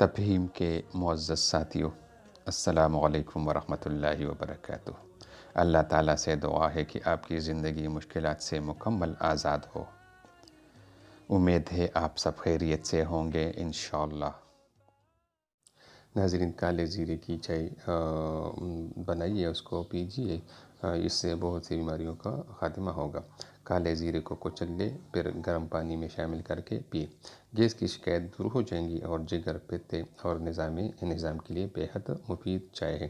تفہیم کے معزز ساتھیوں، السلام علیکم ورحمۃ اللہ وبرکاتہ۔ اللہ تعالیٰ سے دعا ہے کہ آپ کی زندگی مشکلات سے مکمل آزاد ہو۔ امید ہے آپ سب خیریت سے ہوں گے انشاءاللہ۔ ناظرین، کالے زیرے کی چائے بنائیے، اس کو پیجئے، اس سے بہت سی بیماریوں کا خاتمہ ہوگا۔ کالے زیرے کو کچل لے، پھر گرم پانی میں شامل کر کے پیے، گیس کی شکایت دور ہو جائیں گی اور جگر، پتے اور نظام کے لیے بہت مفید چائے ہے۔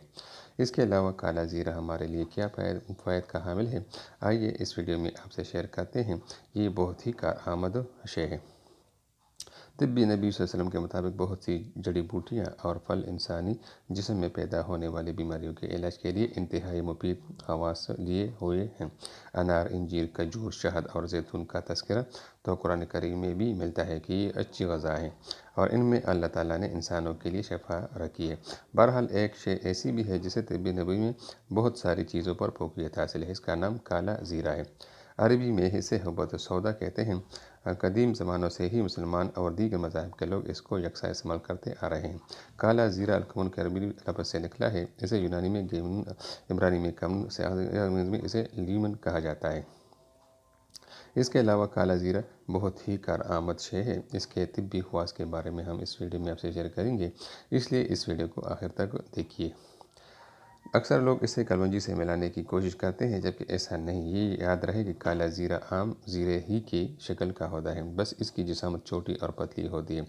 اس کے علاوہ کالا زیرہ ہمارے لیے کیا فوائد کا حامل ہے، آئیے اس ویڈیو میں آپ سے شیئر کرتے ہیں۔ یہ بہت ہی کارآمد شے ہے۔ طبی نبی صلی اللہ علیہ وسلم کے مطابق بہت سی جڑی بوٹیاں اور پھل انسانی جسم میں پیدا ہونے والی بیماریوں کے علاج کے لیے انتہائی مفید خواص لیے ہوئے ہیں۔ انار، انجیر، کھجور، شہد اور زیتون کا تذکرہ تو قرآن کریم میں بھی ملتا ہے کہ یہ اچھی غذا ہے اور ان میں اللہ تعالیٰ نے انسانوں کے لیے شفا رکھی ہے۔ بہرحال ایک شے ایسی بھی ہے جسے طبی نبوی میں بہت ساری چیزوں پر فوقیت حاصل ہے، اس کا نام کالا زیرہ ہے۔ عربی میں اسے حبۃ السودا کہتے ہیں۔ قدیم زمانوں سے ہی مسلمان اور دیگر مذاہب کے لوگ اس کو یکساں استعمال کرتے آ رہے ہیں۔ کالا زیرہ الکمن کے عربی لفظ سے نکلا ہے۔ اسے یونانی میں گیمن، عبرانی میں کمن، سے میں اسے لیمن کہا جاتا ہے۔ اس کے علاوہ کالا زیرہ بہت ہی کارآمد شے ہے۔ اس کے طبی خواص کے بارے میں ہم اس ویڈیو میں آپ سے شیئر کریں گے، اس لیے اس ویڈیو کو آخر تک دیکھیے۔ اکثر لوگ اسے کلونجی سے ملانے کی کوشش کرتے ہیں، جبکہ ایسا نہیں۔ یہ یاد رہے کہ کالا زیرہ عام زیرے ہی کی شکل کا ہوتا ہے، بس اس کی جسامت چھوٹی اور پتلی ہوتی ہے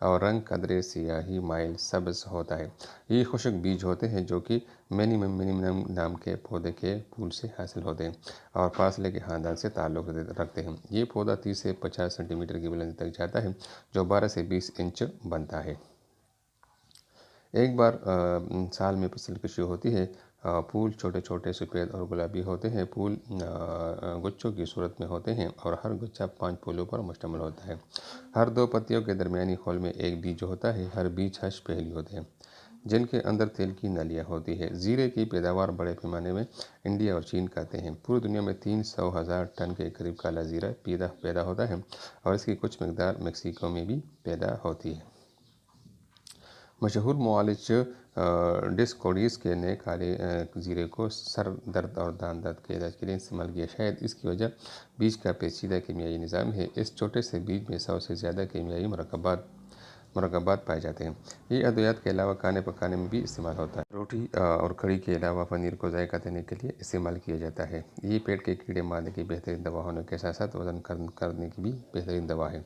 اور رنگ قدرے سیاہی مائل سبز ہوتا ہے۔ یہ خشک بیج ہوتے ہیں جو کہ منیم نام کے پودے کے پھول سے حاصل ہوتے ہیں اور فاصلے کے خاندان سے تعلق رکھتے ہیں۔ یہ پودا 30 سے 50 سینٹی میٹر کی بلندی تک جاتا ہے، جو 12 سے 20 انچ بنتا ہے۔ ایک بار سال میں فصل کشی ہوتی ہے۔ پھول چھوٹے چھوٹے سفید اور گلابی ہوتے ہیں۔ پھول گچھوں کی صورت میں ہوتے ہیں اور ہر گچھا 5 پھولوں پر مشتمل ہوتا ہے۔ ہر 2 پتیوں کے درمیانی خول میں ایک بیج ہوتا ہے۔ ہر بیج 6 پھیلی ہوتے ہیں جن کے اندر تیل کی نلیاں ہوتی ہے۔ زیرے کی پیداوار بڑے پیمانے میں انڈیا اور چین کرتے ہیں۔ پوری دنیا میں 300,000 ٹن کے قریب کالا زیرہ پیدا ہوتا ہے اور اس کی کچھ مقدار میکسیکو میں بھی پیدا ہوتی ہے۔ مشہور معالج ڈسکوڈیس نے کالے زیرے کو سر درد اور دانت درد کے علاج کے لیے استعمال کیا۔ شاید اس کی وجہ بیج کا پیچیدہ کیمیائی نظام ہے۔ اس چھوٹے سے بیج میں 100 سے زیادہ کیمیائی مرکبات پائے جاتے ہیں۔ یہ ادویات کے علاوہ کھانے پکانے میں بھی استعمال ہوتا ہے۔ روٹی اور کڑھی کے علاوہ پنیر کو ذائقہ دینے کے لیے استعمال کیا جاتا ہے۔ یہ پیٹ کے کیڑے مادے کی بہترین دوا ہونے کے ساتھ ساتھ وزن کرنے کی بھی بہترین دوا ہے۔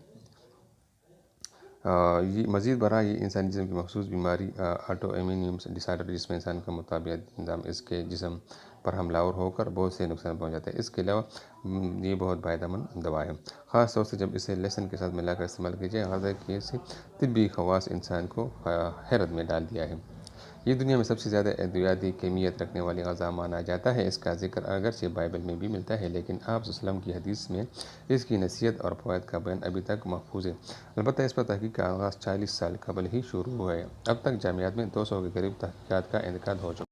مزید برآں یہ انسانی جسم کی مخصوص بیماری آٹو امیون ڈس آرڈر، جس میں انسان کا مطابعتی نظام اس کے جسم پر حملہ آور ہو کر بہت سے نقصان پہنچاتا ہے۔ اس کے علاوہ یہ بہت فائدہ مند دوا ہے، خاص طور سے جب اسے لہسن کے ساتھ ملا کر استعمال کیا جائے۔ غذا کے اس طبی خواص انسان کو حیرت میں ڈال دیا ہے۔ یہ دنیا میں سب سے زیادہ ادویاتی کیمیت رکھنے والی غذا مانا جاتا ہے۔ اس کا ذکر اگرچہ بائبل میں بھی ملتا ہے، لیکن آپ صلی اللہ علیہ وسلم کی حدیث میں اس کی نصیحت اور فوائد کا بیان ابھی تک محفوظ ہے۔ البتہ اس پر تحقیق کا آغاز 40 سال قبل ہی شروع ہوا ہے۔ اب تک جامعات میں 200 کے قریب تحقیقات کا انعقاد ہو چکا ہے۔